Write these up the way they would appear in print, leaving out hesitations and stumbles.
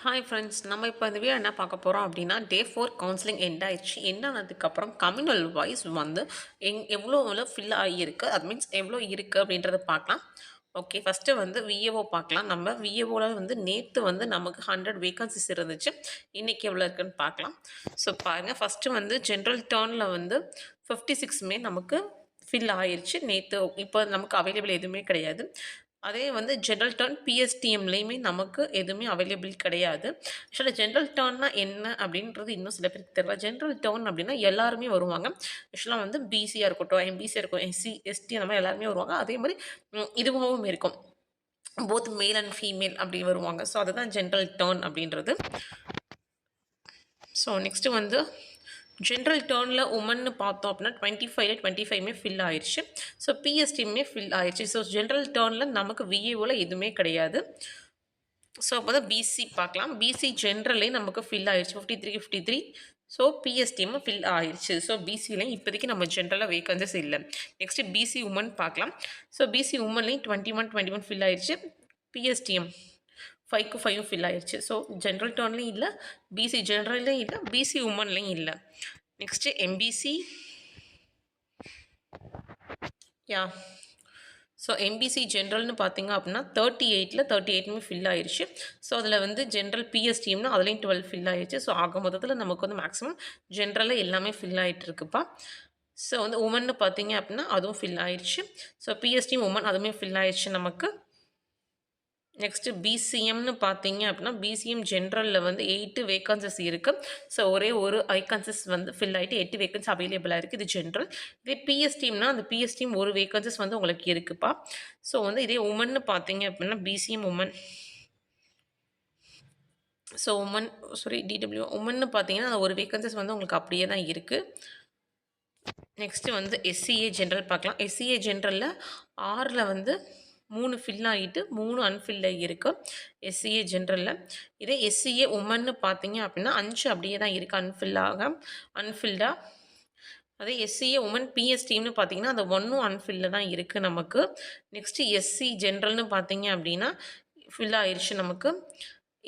Hi friends, நம்ம இப்போ இந்த வீடியோ என்ன பார்க்க போகிறோம் அப்படின்னா, டே 4 கவுன்சிலிங் எண்ட் ஆயிடுச்சு. எண்ட் ஆனதுக்கப்புறம் கம்யூனல் வைஸ் வந்து எவ்வளோ ஃபில் ஆகியிருக்கு, அது மீன்ஸ் எவ்வளோ இருக்குது அப்படின்றத பார்க்கலாம். ஓகே, ஃபஸ்ட்டு வந்து விஏஓ பார்க்கலாம். நம்ம விஏஓவில் வந்து நேற்று வந்து நமக்கு 100 வேகன்சிஸ் இருந்துச்சு. இன்றைக்கி எவ்வளோ இருக்குன்னு பார்க்கலாம். ஸோ பாருங்கள், ஃபஸ்ட்டு வந்து ஜென்ரல் டர்னில் வந்து 56 நமக்கு ஃபில் ஆயிடுச்சு நேற்று. இப்போ நமக்கு அவைலபிள் எதுவுமே கிடையாது. அதே வந்து ஜென்ரல் டர்ன் பிஎஸ்டிஎம்லேயுமே நமக்கு எதுவுமே அவைலபிள் கிடையாது. ஆக்சுவலாக ஜென்ரல் டர்ன்னா என்ன அப்படின்றது இன்னும் சில பேருக்கு தெரியல. ஜென்ரல் டர்ன் அப்படின்னா எல்லாருமே வருவாங்க. ஆக்சுவலாக வந்து பிசியாக இருக்கட்டும், எம்பிசியாக இருக்கட்டும், எஸ்சி எஸ்டி அந்த மாதிரி எல்லாருமே வருவாங்க. அதே மாதிரி இதுவாகவும் இருக்கும், போத் மேல் அண்ட் ஃபீமேல் அப்படி வருவாங்க. ஸோ அதுதான் ஜென்ரல் டர்ன் அப்படின்றது. ஸோ நெக்ஸ்ட்டு வந்து ஜென்ரல் டர்னில் உமன்னு பார்த்தோம் அப்படின்னா 25 ஃபில் ஆயிடுச்சு. ஸோ பிஎஸ்டியுமே ஃபில் ஆயிடுச்சு. ஸோ ஜென்ரல் டர்னில் நமக்கு விஏஓவில் எதுவுமே கிடையாது. ஸோ அப்போ தான் பிசி பார்க்கலாம். பிசி ஜென்ரலே நமக்கு ஃபில் ஆயிடுச்சு 53. ஸோ பிஎஸ்டிஎம் ஃபில் ஆயிடுச்சு. ஸோ பிசிலையும் இப்போதைக்கு நம்ம ஜென்ரலாக வேகன்சிஸ் இல்லை. நெக்ஸ்ட்டு பிசி உமன் பார்க்கலாம். ஸோ பிசி உமன்லேயும் 21 ஃபில் ஆயிடுச்சு. பிஎஸ்டிஎம் 5க்கு 5 ஃபில் ஆயிடுச்சு. ஸோ ஜென்ரல் டர்ன்லேயும் இல்லை, பிசி ஜென்ரல்லையும் இல்லை, பிசி உமன்லேயும் இல்லை. நெக்ஸ்ட்டு எம்பிசி ஸோ எம்பிசி ஜென்ரல்னு பார்த்தீங்க அப்படின்னா 38 ஃபில் ஆயிடுச்சு. ஸோ அதில் வந்து ஜென்ரல் பிஎஸ்டிஎம்னா அதுலேயும் 12 ஃபில் ஆயிடுச்சு. ஸோ ஆக மொத்தத்தில் நமக்கு வந்து மேக்ஸிமம் ஜென்ரலில் எல்லாமே ஃபில் ஆகிட்டு இருக்குப்பா. ஸோ வந்து உமன்னு பார்த்தீங்க அப்படின்னா அதுவும் ஃபில் ஆயிடுச்சு. ஸோ பிஎஸ்டிஎம் உமன் அதுவுமே ஃபில் ஆயிடுச்சு நமக்கு. நெக்ஸ்ட்டு பிசிஎம்னு பார்த்தீங்க அப்படின்னா பிசிஎம் ஜென்ரலில் வந்து 8 வேகன்சிஸ் இருக்குது. ஸோ ஒரே ஒரு வேகன்சிஸ் வந்து ஃபில் ஆகிட்டு 8 வேகன்சி அவைலபிளாக இருக்குது. இது ஜென்ரல். இதே பிஎஸ்டிஎம்னா அந்த பிஎஸ்டிஎம் ஒரு வேகன்சிஸ் வந்து உங்களுக்கு இருக்குப்பா. ஸோ வந்து இதே உமன்னு பார்த்தீங்க அப்படின்னா PCM woman, so woman DW உமன்னு பார்த்தீங்கன்னா அந்த ஒரு வேகன்சிஸ் வந்து உங்களுக்கு அப்படியே தான் இருக்குது. நெக்ஸ்ட்டு வந்து எஸ்சிஏ ஜென்ரல் பார்க்கலாம். எஸ்சிஏ ஜென்ரலில் 6ல் வந்து 3 ஃபில் ஆகிட்டு 3 அன்ஃபில்ல இருக்குது எஸ்சிஏ ஜென்ரலில். இதே எஸ்சிஏ உமன்னு பார்த்தீங்க அப்படின்னா 5 அப்படியே தான் இருக்குது அன்ஃபில்டாக. அதே எஸ்சிஏ உமன் பிஎஸ்டின்னு பார்த்தீங்கன்னா அந்த 1ம் அன்ஃபில்ல தான் இருக்குது நமக்கு. நெக்ஸ்ட்டு எஸ்சி ஜென்ரல்னு பார்த்தீங்க அப்படின்னா ஃபில் ஆயிடுச்சு நமக்கு.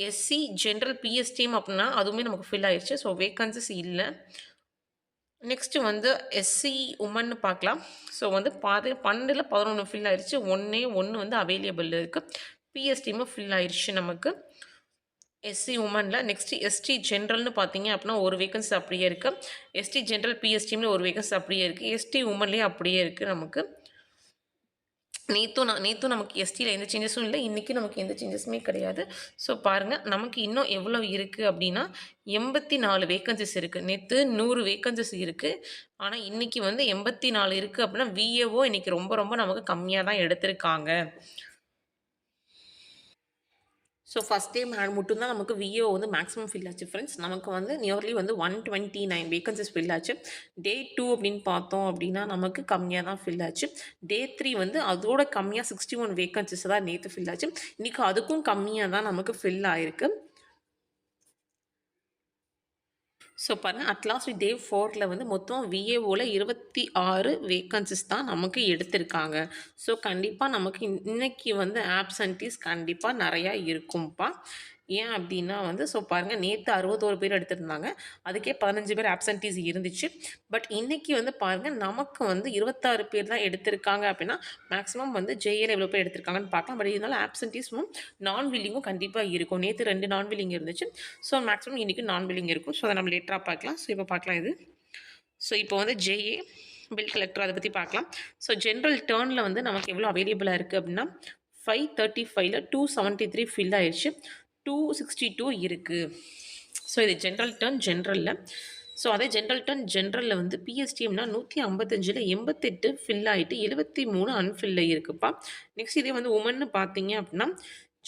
எஸ்சி ஜென்ரல் பிஎஸ்டிஎம் அப்படின்னா அதுவுமே நமக்கு ஃபில் ஆயிடுச்சு. ஸோ வேகன்சிஸ் இல்லை. நெக்ஸ்ட்டு வந்து எஸ்சி உமன்னு பார்க்கலாம். ஸோ வந்து 12ல் 11 ஃபில் ஆயிடுச்சு. 1 வந்து அவைலபிள் இருக்குது. பிஎஸ்டியும் ஃபில் ஆயிடுச்சு நமக்கு எஸ்சி உமனில். நெக்ஸ்ட்டு எஸ்டி ஜென்ரல்னு பார்த்தீங்க அப்படின்னா ஒரு வேகன்சி அப்படியே இருக்குது. எஸ்டி ஜென்ரல் பிஎஸ்டியில் ஒரு வேகன்சி அப்படியே இருக்குது. எஸ்டி உமன்லேயும் அப்படியே இருக்குது நமக்கு. நேற்றும் நமக்கு எஸ்டியில் எந்த சேஞ்சஸும் இல்லை, இன்றைக்கி நமக்கு எந்த சேஞ்சஸுமே கிடையாது. ஸோ பாருங்கள், நமக்கு இன்னும் எவ்வளோ இருக்குது அப்படின்னா 84 வேகன்சிஸ் இருக்குது. நேற்று 100 வேகன்சிஸ் இருக்குது. ஆனால் இன்றைக்கி வந்து 84 இருக்குது அப்படின்னா விஏஓ இன்றைக்கி ரொம்ப நமக்கு கம்மியாக தான் எடுத்திருக்காங்க. ஸோ ஃபஸ்ட் டே மட்டும்தான் நமக்கு விஏஓ வந்து மேக்ஸிமம் ஃபில் ஆச்சு ஃப்ரெண்ட்ஸ். நமக்கு வந்து நியர்லி வந்து 129 வேகன்சிஸ் ஃபில் ஆச்சு. டே 2 அப்படின்னு பார்த்தோம் அப்படின்னா நமக்கு கம்மியாக தான் ஃபில் ஆச்சு. டே 3 வந்து அதோட கம்மியாக 61 வேகன்சிஸ் தான் நேற்று ஃபில் ஆச்சு. இன்றைக்கி அதுக்கும் கம்மியாக தான் நமக்கு ஃபில் ஆகிருக்கு. ஸோ பாருங்கள், அட்லாஸ்ட் டே 4ல் வந்து மொத்தம் விஏஓவில் 26 வேக்கன்சிஸ் தான் நமக்கு எடுத்திருக்காங்க. ஸோ கண்டிப்பாக நமக்கு இன்றைக்கி வந்து ஆப்சன்டீஸ் கண்டிப்பாக நிறையா இருக்கும்ப்பா. ஏன் அப்படின்னா வந்து ஸோ பாருங்கள், நேற்று 61 பேர் எடுத்திருந்தாங்க, அதுக்கே 15 பேர் ஆப்சன்டீஸ் இருந்துச்சு. பட் இன்றைக்கி வந்து பாருங்கள், நமக்கு வந்து 26 பேர் தான் எடுத்திருக்காங்க. அப்படின்னா மேக்ஸிமம் வந்து ஜேஏல எவ்வளோ பேர் எடுத்திருக்காங்கன்னு பார்க்கலாம். பட் இருந்தாலும் ஆப்சன்டீஸும் நான் வில்லிங்கும் கண்டிப்பாக இருக்கும். நேற்று 2 நான் வில்லிங் இருந்துச்சு. ஸோ மேக்ஸிமம் இன்றைக்கி நான் வில்லிங் இருக்கும். ஸோ அதை நம்ம லேட்டராக பார்க்கலாம். ஸோ இப்போ பார்க்கலாம் இது. ஸோ இப்போ வந்து ஜேஏ பில் கலெக்டர் அதை பற்றி பார்க்கலாம். ஸோ ஜென்ரல் டர்னில் வந்து நமக்கு எவ்வளோ அவைலபிளாக இருக்குது அப்படின்னா 535ல் 273 ஃபில் ஆயிடுச்சு. 262 இருக்குது. ஸோ இது ஜென்ரல் டர்ன் ஜென்ரலில். ஸோ அதே ஜென்ரல் டர்ன் ஜென்ரலில் வந்து பிஎஸ்டிஎம்னா 155ல் 88 ஃபில் ஆகிட்டு 73 அன்ஃபில்ல இருக்குப்பா. நெக்ஸ்ட் இதே வந்து உமன்னு பார்த்தீங்க அப்படின்னா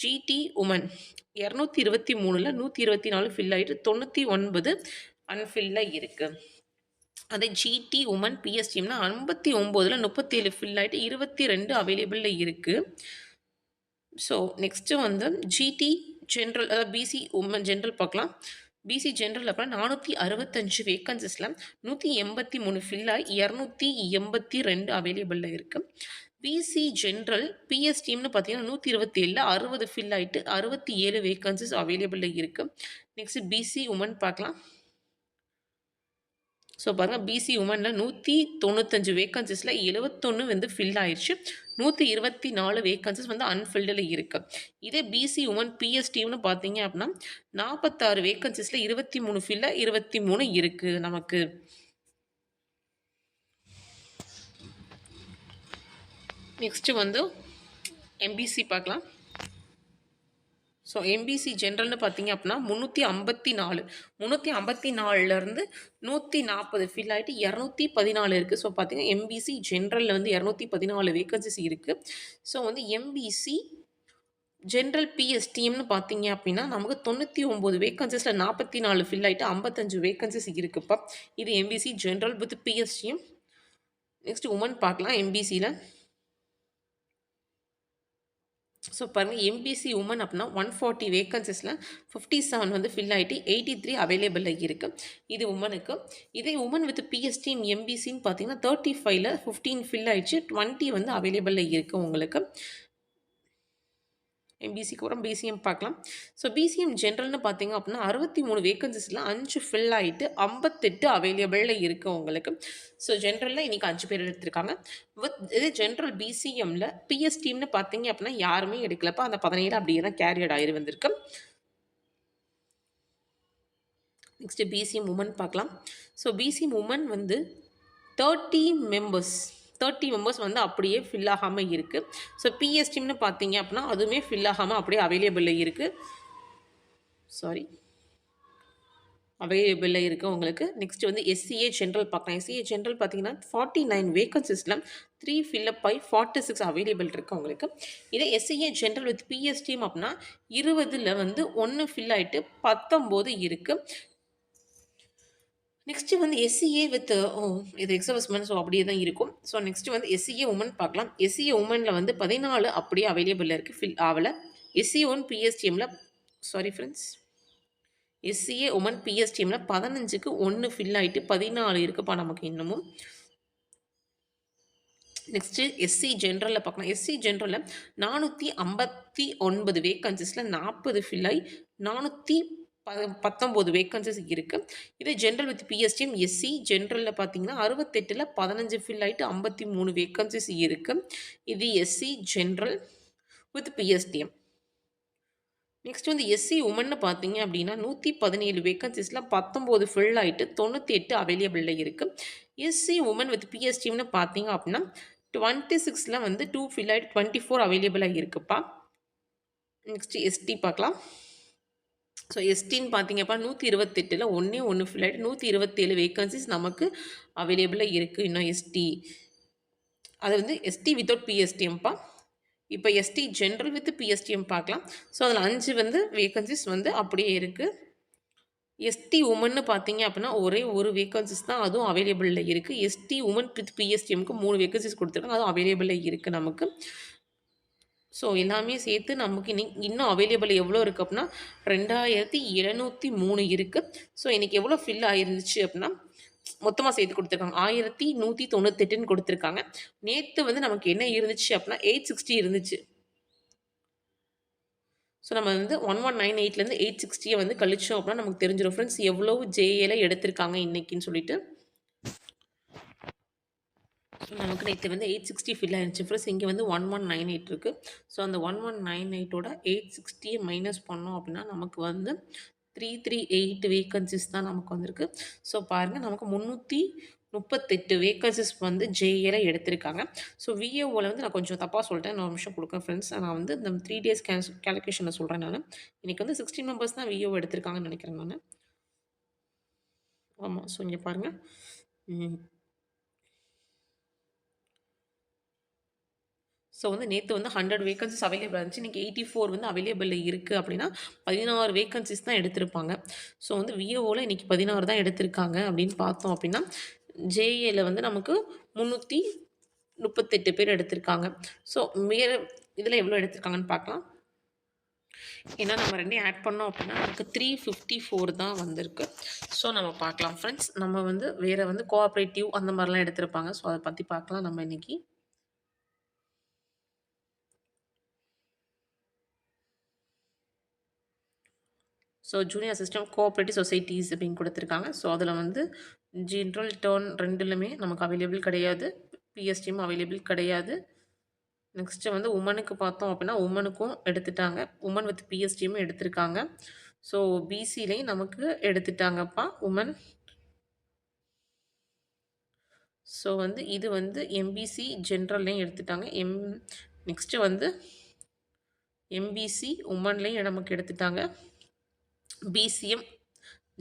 ஜிடி உமன் 223ல் 124 ஃபில் ஆகிட்டு 99 அன்ஃபில்ல இருக்குது. அதே ஜிடி உமன் பிஎஸ்டிஎம்னா 59ல் 37 ஃபில் ஆகிட்டு 22 அவைலபிளில் இருக்குது. ஸோ நெக்ஸ்ட்டு வந்து ஜிடி ஜென்ரல், அதாவது பிசி உமன் ஜென்ரல் பார்க்கலாம். பிசி ஜென்ரல் அப்படின்னா 465 வேக்கன்சிஸில் 183 ஃபில் ஆகி 282 அவைலபிளில் இருக்குது. பிசி ஜென்ரல் பிஎஸ் டீம்னு பார்த்தீங்கன்னா 127 60 ஃபில் ஆயிட்டு 67 வேகன்சிஸ் அவைலபிளில் இருக்கு. நெக்ஸ்ட் பிசி உமன் பார்க்கலாம். ஸோ பாருங்கள், பிசி உமனில் 195 வேகன்சிஸில் 71 வந்து ஃபில் ஆயிடுச்சு. 124 வேகன்சிஸ் வந்து அன்ஃபில்டில் இருக்குது. இதே பிசி உமன் பிஎஸ் டீம்னு பார்த்தீங்க அப்படின்னா 46 வேகன்சிஸில் 23 ஃபில்ல 23 இருக்குது நமக்கு. நெக்ஸ்ட்டு வந்து எம்பிசி பார்க்கலாம். ஸோ எம்பிசி ஜென்ரல்னு பார்த்தீங்க அப்படின்னா 354 140 ஃபில் ஆகிட்டு 214 இருக்குது. ஸோ பார்த்தீங்கன்னா எம்பிசி ஜென்ரலில் வந்து 214 வேகன்சிஸ் இருக்குது. ஸோ வந்து எம்பிசி ஜென்ரல் பிஎஸ்டிஎம்னு பார்த்தீங்க அப்படின்னா நமக்கு 99 வேகன்சிஸில் 44 ஃபில் ஆகிட்டு 55 வேகன்சிஸ் இருக்குப்பா. இது MBC general with PSTM. Next woman பார்க்கலாம் எம்பிசியில். ஸோ பாருங்கள், எம்பிசி உமன் அப்படின்னா 140 வேகன்சிஸில் 57 வந்து ஃபில் ஆகிட்டு 83 அவைலபிளில் இருக்குது. இது உமனுக்கு. இதே உமன் வித் பிஎஸ்டிஎம் எம்பிசின்னு பார்த்தீங்கன்னா 35ல் 15 ஃபில் ஆகிடுச்சு, 20 வந்து அவைலபிளில் இருக்குது உங்களுக்கு. எம்பிசிக்கு அப்புறம் பிசிஎம் பார்க்கலாம். ஸோ பிசிஎம் ஜென்ரல்னு பார்த்தீங்க அப்படின்னா 63 வேகன்சிஸில் 5 ஃபில் ஆகிட்டு 58 அவைலபிளில் இருக்குது உங்களுக்கு. ஸோ ஜென்ரலில் இன்றைக்கி 5 பேர் எடுத்திருக்காங்க. இது ஜென்ரல் பிசிஎம்மில் பிஎஸ் டீம்னு பார்த்தீங்க அப்படின்னா யாருமே எடுக்கலப்பா. அந்த 17 அப்படியே தான் கேரியட் ஆகி வந்திருக்கு. நெக்ஸ்ட்டு பிசிஎம் உமன் பார்க்கலாம். ஸோ பிசிஎம் உமன் வந்து 30 மெம்பர்ஸ் வந்து அப்படியே ஃபில் ஆகாமல் இருக்குது. ஸோ பிஎஸ் டீம்னு பார்த்தீங்க அப்படின்னா அதுவுமே ஃபில் ஆகாமல் அப்படியே அவைலபிளில் இருக்குது. அவைலபிளில் இருக்குது உங்களுக்கு. நெக்ஸ்ட் வந்து எஸ்சிஏ ஜென்ரல் பார்க்கலாம். எஸ்சிஏ ஜென்ரல் பார்த்தீங்கன்னா 49 வேகன்சிஸில் 3 ஃபில்லப் ஆகி 46 அவைலபிள் இருக்குது உங்களுக்கு. இதே SCA general with PS TM அப்படின்னா 20ல் வந்து 1 ஃபில் ஆகிட்டு 19 இருக்குது. நெக்ஸ்ட்டு வந்து எஸ்சிஏ வித் இது எக்ஸவர்ஸ்மெண்ட். ஸோ அப்படியே தான் இருக்கும். ஸோ நெக்ஸ்ட்டு வந்து எஸ்சிஏ உமன் பார்க்கலாம். எஸ்சிஏ உமனில் வந்து 14 அப்படியே அவைலபிளில் இருக்குது, ஃபில் ஆகலை. எஸ்சிஏ ஒன் பிஎஸ்டிஎம்மில் எஸ்சிஏ உமன் பிஎஸ்டிஎம்மில் 15க்கு 1 ஃபில் ஆகிட்டு 14 இருக்குப்பா நமக்கு இன்னமும். நெக்ஸ்ட்டு எஸ்சி ஜென்ரலில் பார்க்கலாம். எஸ்சி ஜென்ரலில் 459 வேகன்சிஸில் 40 ஃபில் ஆகி 419 வேகன்சிஸ் இருக்குது. இதே ஜென்ரல் வித் பிஎஸ்டிஎம் எஸ்சி ஜென்ரலில் பார்த்தீங்கன்னா 68ல் 15 ஃபில் ஆகிட்டு 53 வேகன்சிஸ் இருக்குது. இது SC general with PSTM. Next வந்து எஸ்சி உமன்னு பார்த்தீங்க அப்படின்னா 117 வேகன்சிஸில் 19 ஃபில் ஆகிட்டு 98 அவைலபிளில் இருக்குது. எஸ்சி உமன் வித் பிஎஸ்டிஎம்னு பார்த்தீங்க அப்படின்னா 26ல் வந்து 2 ஃபில் ஆகிட்டு 24 அவைலபிளாக இருக்குப்பா. நெக்ஸ்ட்டு எஸ்டி பார்க்கலாம். ஸோ எஸ்டின்னு பார்த்தீங்கப்பா 128ல் 1 ஃபில் ஆகிட்டு 127 வேகன்சிஸ் நமக்கு அவைலபிளாக இருக்குது. இன்னும் எஸ்டி அது வந்து எஸ்டி வித்தவுட் பிஎஸ்டிஎம்ப்பா. இப்போ எஸ்டி ஜென்ரல் வித் பிஎஸ்டிஎம் பார்க்கலாம். ஸோ அதில் 5 வந்து வேகன்சிஸ் வந்து அப்படியே இருக்குது. எஸ்டி உமன்னு பார்த்தீங்க அப்படின்னா ஒரே ஒரு வேகன்சிஸ் தான், அதுவும் அவைலபிளில் இருக்குது. எஸ்டி உமன் வித் பிஎஸ்டிஎம்க்கு 3 வேகன்சிஸ் கொடுத்துருக்காங்க, அதுவும் அவைலபிளில் இருக்குது நமக்கு. ஸோ எல்லாமே சேர்த்து நமக்கு இன்னும் அவைலபிள் எவ்வளோ இருக்குது அப்படின்னா 2703 இருக்குது. ஸோ இன்றைக்கி எவ்வளோ ஃபில் ஆகிருந்துச்சு அப்படின்னா மொத்தமாக சேர்த்து கொடுத்துருக்காங்க 1198ன்னு கொடுத்துருக்காங்க. நேற்று வந்து நமக்கு என்ன இருந்துச்சு அப்படின்னா 860 இருந்துச்சு. ஸோ நம்ம வந்து 1198லேருந்து 860 வந்து கழிச்சோம் அப்படின்னா நமக்கு தெரிஞ்சிடும் ஃப்ரெண்ட்ஸ் எவ்வளோ ஜேஏல எடுத்திருக்காங்க இன்றைக்கின்னு சொல்லிட்டு. ஸோ நமக்கு நேற்று வந்து 860 ஃபில் ஆகிடுச்சு ஃப்ரெண்ட்ஸ். இங்கே வந்து 1198 இருக்குது. ஸோ அந்த 1198ஓட 860 மைனஸ் பண்ணோம் அப்படின்னா நமக்கு வந்து 338 வேகன்சிஸ் தான் நமக்கு வந்திருக்கு. ஸோ பாருங்கள், நமக்கு 338 வேகன்சிஸ் வந்து ஜேஏல எடுத்திருக்காங்க. ஸோ விஏஓவில் வந்து நான் கொஞ்சம் தப்பாக சொல்லிட்டேன், நான் ஒரு நிமிஷம் கொடுக்குறேன் ஃப்ரெண்ட்ஸ். நான் வந்து இந்த 3 டேஸ் கேல்குலேஷனில் சொல்கிறேன். நான் இன்றைக்கி வந்து 16 மெம்பர்ஸ் தான் விஏஓ எடுத்திருக்காங்கன்னு நினைக்கிறேன் நான். ஆமாம். ஸோ இங்கே பாருங்கள், ஸோ வந்து நேற்று வந்து 100 வேகன்சிஸ் அவைலபிள் இருந்துச்சு. இன்றைக்கி 84 வந்து அவைலபிள் இருக்குது அப்படின்னா 16 வேகன்சிஸ் தான் எடுத்திருப்பாங்க. ஸோ வந்து விஏஓவில் இன்றைக்கி 16 தான் எடுத்திருக்காங்க அப்படின்னு பார்த்தோம் அப்படின்னா ஜேஏல வந்து நமக்கு 338 பேர் எடுத்திருக்காங்க. ஸோ வேறு இதில் எவ்வளோ எடுத்திருக்காங்கன்னு பார்க்கலாம். ஏன்னா நம்ம ரெண்டையும் ஆட் பண்ணோம் அப்படின்னா நமக்கு 354 தான் வந்திருக்கு. ஸோ நம்ம பார்க்கலாம் ஃப்ரெண்ட்ஸ். நம்ம வந்து வேறு வந்து கோஆப்ரேட்டிவ் அந்த மாதிரிலாம் எடுத்திருப்பாங்க. ஸோ அதை பற்றி பார்க்கலாம் நம்ம இன்றைக்கி. So junior assistant cooperative societies அப்படின்னு கொடுத்துருக்காங்க. ஸோ அதில் வந்து ஜென்ரல் டர்ன் ரெண்டுலுமே நமக்கு அவைலபிள் கிடையாது, பிஎஸ்டியும் அவைலபிள் கிடையாது. நெக்ஸ்ட்டு வந்து உமனுக்கு பார்த்தோம் அப்படின்னா உமனுக்கும் எடுத்துட்டாங்க, உமன் வித் பிஎஸ்டியும் எடுத்திருக்காங்க. ஸோ பிசிலையும் நமக்கு எடுத்துட்டாங்கப்பா உமன். ஸோ வந்து இது வந்து எம்பிசி ஜென்ரல்லையும் எடுத்துட்டாங்க. நெக்ஸ்ட்டு வந்து எம்பிசி உமன்லேயும் நமக்கு எடுத்துட்டாங்க, பிசிஎம்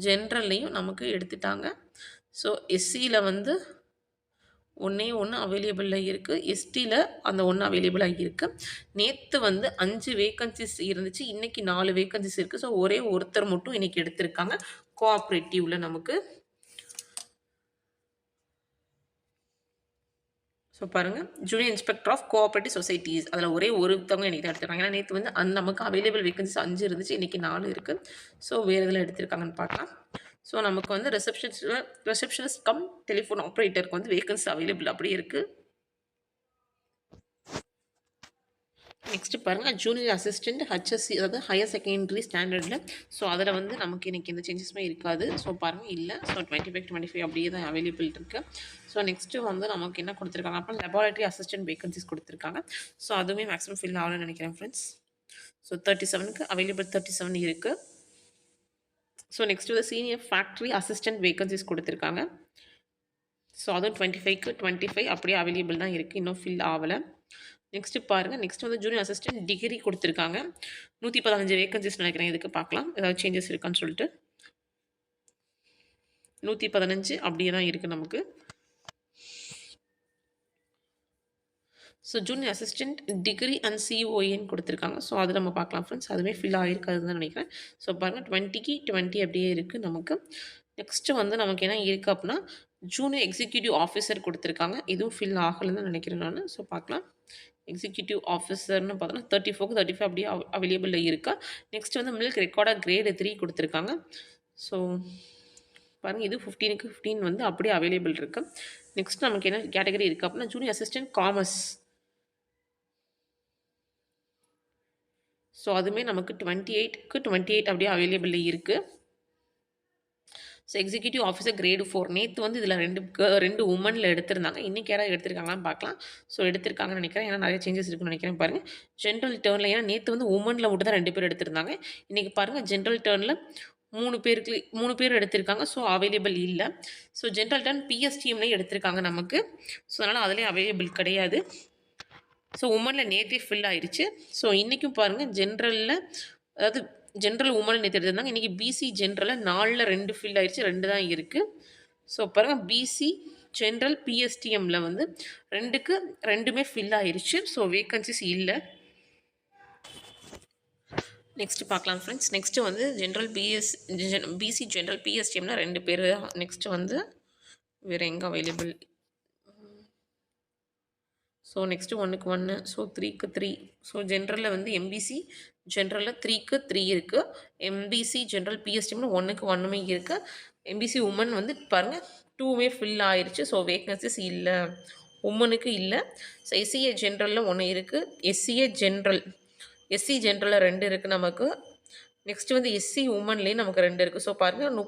ஜென்ரல்லையும் நமக்கு எடுத்துட்டாங்க. ஸோ எஸ்சியில் வந்து ஒன்றே ஒன்று அவைலபிளாக இருக்குது, எஸ்டியில் அந்த ஒன்று அவைலபிளாக இருக்குது. நேற்று வந்து 5 வேக்கன்சிஸ் இருந்துச்சு, இன்றைக்கி 4 வேக்கன்சிஸ் இருக்குது. ஸோ ஒரே ஒருத்தர் மட்டும் இன்றைக்கி எடுத்திருக்காங்க கோஆப்ரேட்டிவில் நமக்கு. ஸோ பாருங்கள், junior inspector of cooperative societies அதில் ஒரே ஒருத்தவங்க இன்றைக்கி தான் எடுத்துருக்காங்க. ஏன்னா நேற்று வந்து நமக்கு அவைலபிள் வேக்கன்சிஸ் 5 இருந்துச்சு, இன்றைக்கி 4 இருக்குது. ஸோ வேறு இதில் எடுத்திருக்காங்கன்னு பார்க்கலாம். ஸோ நமக்கு வந்து ரிசப்ஷனிஸ்ட் கம் டெலிஃபோன் ஆப்ரேட்டருக்கு வந்து வேக்கன்சி அவைலபிள் அப்படியே இருக்குது. நெக்ஸ்ட்டு பாருங்கள், ஜூனியர் அசிஸ்டண்ட் ஹச்எஸ்சி அதாவது ஹையர் செகண்டரி ஸ்டாண்டர்டில். ஸோ அதில் வந்து நமக்கு இன்றைக்கி எந்த சேஞ்சஸுமே இருக்காது. ஸோ பாருங்கள் இல்லை, ஸோ 25 அப்படியே தான் அவைலபிள் இருக்குது. ஸோ நெக்ஸ்ட்டு வந்து நமக்கு என்ன கொடுத்துருக்காங்க அப்போ லெபார்ட்டரி அசிஸ்டன்ட் வேகன்சிஸ் கொடுத்துருக்காங்க. ஸோ அதுவுமே மேக்ஸிமம் ஃபில் ஆகணும்னு நினைக்கிறேன் ஃப்ரெண்ட்ஸ். ஸோ 37க்கு அவைலபிள் 37 இருக்குது. ஸோ நெக்ஸ்ட்டு வந்து சீனியர் ஃபேக்ட்ரி அசிஸ்டன்ட் வேகன்சிஸ் கொடுத்துருக்காங்க. ஸோ அதுவும் 25க்கு 25 அப்படியே அவைலபிள் தான் இருக்குது, இன்னும் ஃபில் ஆகலை. நெக்ஸ்ட்டு பாருங்கள், நெக்ஸ்ட் வந்து ஜூனியர் அசிஸ்டன்ட் டிகிரி கொடுத்துருக்காங்க. 115 வேகன்சிஸ் நினைக்கிறேன். இதுக்கு பார்க்கலாம் ஏதாவது சேஞ்சஸ் இருக்கான்னு சொல்லிட்டு. 115 அப்படியே தான் இருக்குது நமக்கு. So junior assistant degree and சிஓஏன்னு கொடுத்துருக்காங்க. ஸோ அது நம்ம பார்க்கலாம் ஃப்ரெண்ட்ஸ், அதுவுமே ஃபில் ஆகிருக்காதுன்னு தான் நினைக்கிறேன். ஸோ பாருங்கள் 20க்கு 20 அப்படியே இருக்குது நமக்கு. நெக்ஸ்ட்டு வந்து நமக்கு என்ன இருக்குது அப்படின்னா ஜூனியர் எக்ஸிக்யூட்டிவ் ஆஃபீஸர் கொடுத்துருக்காங்க. இதுவும் ஃபில் ஆகலைன்னு தான் நினைக்கிறேன் நான். ஸோ பார்க்கலாம், எக்ஸிக்யூட்டிவ் ஆஃபீஸர்னு பார்த்தோன்னா 34க்கு 35 அப்படியே அவைலபிளில் இருக்கா. நெக்ஸ்ட் வந்து மில்க் ரெக்கார்டாக கிரேடு 3 கொடுத்துருக்காங்க. ஸோ பாருங்கள், இது 15க்கு 15 வந்து அப்படியே அவைலபிள் இருக்குது. நெக்ஸ்ட் நமக்கு என்ன கேட்டகரி இருக்குது அப்படின்னா ஜூனியர் அசிஸ்டன்ட் காமர்ஸ். ஸோ அதுவுமே நமக்கு 28க்கு 28 அப்படியே அவைலபிளில் இருக்குது. So executive officer grade 4. நேற்று வந்து இதில் ரெண்டு உமனில் எடுத்திருந்தாங்க, இன்றைக்கி யாராவது எடுத்திருக்காங்களான்னு பார்க்கலாம். ஸோ எடுத்திருக்காங்கன்னு நினைக்கிறேன், ஏன்னா நிறைய சேஞ்சஸ் இருக்குன்னு நினைக்கிறேன். பாருங்கள் ஜென்ரல் டேர்னில், ஏன்னா நேற்று வந்து உமனில் மட்டும் தான் 2 பேர் எடுத்திருந்தாங்க. இன்றைக்கி பாருங்கள் ஜென்ரல் டேர்னில் 3 பேர் எடுத்திருக்காங்க. ஸோ அவைலபிள் இல்லை. ஸோ ஜென்ரல் டர்ன் பிஎஸ்டிஎம்லேயும் எடுத்திருக்காங்க நமக்கு. ஸோ அதனால் அதுலேயும் அவைலபிள் கிடையாது. ஸோ உமனில் நேற்றே ஃபில் ஆயிடுச்சு. ஸோ இன்றைக்கும் பாருங்கள் ஜென்ரலில், அதாவது ஜென்ரல் உமன் நேற்று எடுத்திருந்தாங்க, இன்றைக்கி பிசி ஜென்ரலில் 4ல் 2 ஃபில் ஆயிடுச்சு, 2 தான் இருக்குது. ஸோ பாருங்கள் பிசி ஜென்ரல் பிஎஸ்டிஎம்மில் வந்து 2க்கு 2மே ஃபில் ஆயிடுச்சு. ஸோ வேக்கன்சிஸ் இல்லை. நெக்ஸ்ட்டு பார்க்கலாம் ஃப்ரெண்ட்ஸ். நெக்ஸ்ட்டு வந்து பிசி ஜென்ரல் பிஎஸ்டிஎம்மில் 2 பேர். நெக்ஸ்ட்டு வந்து வேறு எங்கே அவைலபிள். ஸோ நெக்ஸ்ட்டு 1க்கு 1, ஸோ 3க்கு 3. ஸோ ஜென்ரலில் வந்து எம்பிசி ஜென்ரலில் 3க்கு 3 இருக்குது. எம்பிசி ஜென்ரல் பிஎஸ்டிஎம்மில் 1க்கு 1மே இருக்குது. எம்பிசி உமன் வந்து பாருங்கள் 2மே ஃபில் ஆயிடுச்சு. ஸோ வேக்கன்சிஸ் இல்லை, உமனுக்கு இல்லை. ஸோ எஸ்சிஏ ஜென்ரலில் 1 இருக்குது. எஸ்சி ஜென்ரலில் 2 இருக்குது நமக்கு. நெக்ஸ்ட்டு வந்து எஸ்சி உமன்லேயும் நமக்கு 2 இருக்குது. ஸோ பாருங்கள்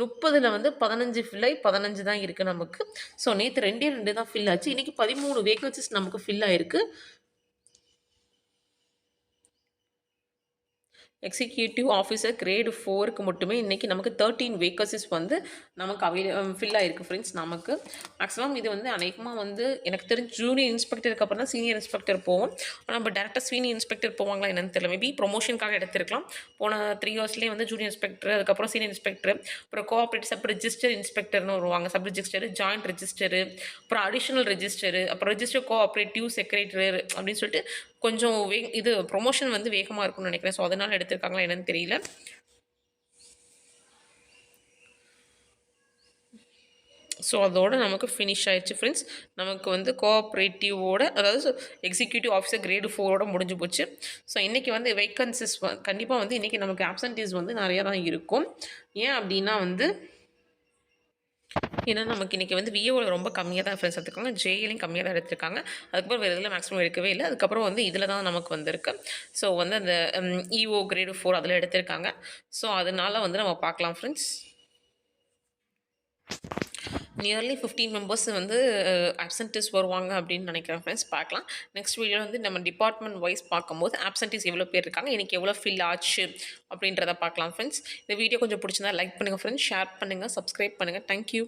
30ல் வந்து 15 ஃபில் ஆகி 15 தான் இருக்குது நமக்கு. ஸோ நேற்று 2 தான் ஃபில் ஆச்சு. இன்றைக்கி 13 வேகன்சிஸ் நமக்கு ஃபில் ஆகிருக்கு. எக்ஸிக்யூட்டிவ் ஆஃபீஸர் கிரேடு 4க்கு மட்டுமே இன்றைக்கி நமக்கு 13 வேக்கன்சிஸ் வந்து நமக்கு ஃபில் ஆகிருக்கு ஃப்ரெண்ட்ஸ். நமக்கு மேக்ஸிமம் இது வந்து அநேகமாக வந்து எனக்கு தெரிஞ்சு ஜூனியர் இன்ஸ்பெக்டருக்கு அப்புறம் தான் சீனியர் இன்ஸ்பெக்டர் போவோம். நம்ம டேரெக்டாக சீனியர் இன்ஸ்பெக்டர் போவாங்களா என்னன்னு தெரியல. மேபி ப்ரொமோஷனுக்காக எடுத்திருக்கலாம். போன 3 இயர்ஸ்லேயே வந்து ஜூனியர் இன்ஸ்பெக்டர், அதுக்கப்புறம் சீனியர் இன்ஸ்பெக்டர், அப்புறம் கோஆப்ரேட்டிவ் சப் ரெஜிஸ்டர் இன்ஸ்பெக்டர்னு வருவாங்க, சப் ரெஜிஸ்டர், ஜாயிண்ட் ரெஜிஸ்டரு, அப்புறம் அடிஷனல் ரெஜிஸ்டரு, அப்புறம் ரெஜிஸ்டர் கோஆப்ரேட்டிவ் செக்ரட்டரி அப்படின்னு சொல்லிட்டு கொஞ்சம் இது ப்ரொமோஷன் வந்து வேகமாக இருக்கும்னு நினைக்கிறேன். ஸோ அதனால் எடுத்திருக்காங்களா என்னன்னு தெரியல. ஸோ அதோடு நமக்கு ஃபினிஷ் ஆயிடுச்சு ஃப்ரெண்ட்ஸ். நமக்கு வந்து கோஆப்ரேட்டிவோட, அதாவது எக்ஸிக்யூட்டிவ் ஆஃபீஸர் கிரேடு 4ஓட முடிஞ்சு போச்சு. ஸோ இன்றைக்கி வந்து வேக்கன்சிஸ் கண்டிப்பாக வந்து இன்றைக்கி நமக்கு ஆப்சன்டீஸ் வந்து நிறையா தான் இருக்கும். ஏன் அப்படின்னா வந்து ஏன்னா நமக்கு இன்றைக்கி வந்து விஏஓவில் ரொம்ப கம்மியாக தான் ரெஃபரன்ஸ் எடுத்துருக்காங்க, ஜேஏலையும் கம்மியாக தான் எடுத்திருக்காங்க. அதுக்கப்புறம் வேறு இதில் மேக்ஸிமம் எடுக்கவே இல்லை. அதுக்கப்புறம் வந்து இதில் தான் நமக்கு வந்திருக்கு. ஸோ வந்து அந்த இஓ கிரேடு 4 அதில் எடுத்திருக்காங்க. ஸோ அதனால வந்து நம்ம பார்க்கலாம் ஃப்ரெண்ட்ஸ். நியர்லி 15 மெம்பர்ஸ் வந்து ஆப்சன்டீஸ் வருவாங்க அப்படின்னு நினைக்கிறேன் ஃப்ரெண்ட்ஸ். பார்க்கலாம். நெக்ஸ்ட் வீடியோ வந்து நம்ம டிபார்ட்மெண்ட் வைஸ் பார்க்கும்போது ஆப்சன்டீஸ் எவ்வளோ பேர் இருக்காங்க, இன்றைக்கி எவ்வளோ ஃபில் ஆச்சு அப்படின்றத பார்க்கலாம் ஃப்ரெண்ட்ஸ். இந்த வீடியோ கொஞ்சம் பிடிச்சிருந்தா லைக் பண்ணுங்கள் ஃப்ரெண்ட்ஸ், ஷேர் பண்ணுங்கள், சப்ஸ்கிரைப் பண்ணுங்கள். தேங்க்யூ.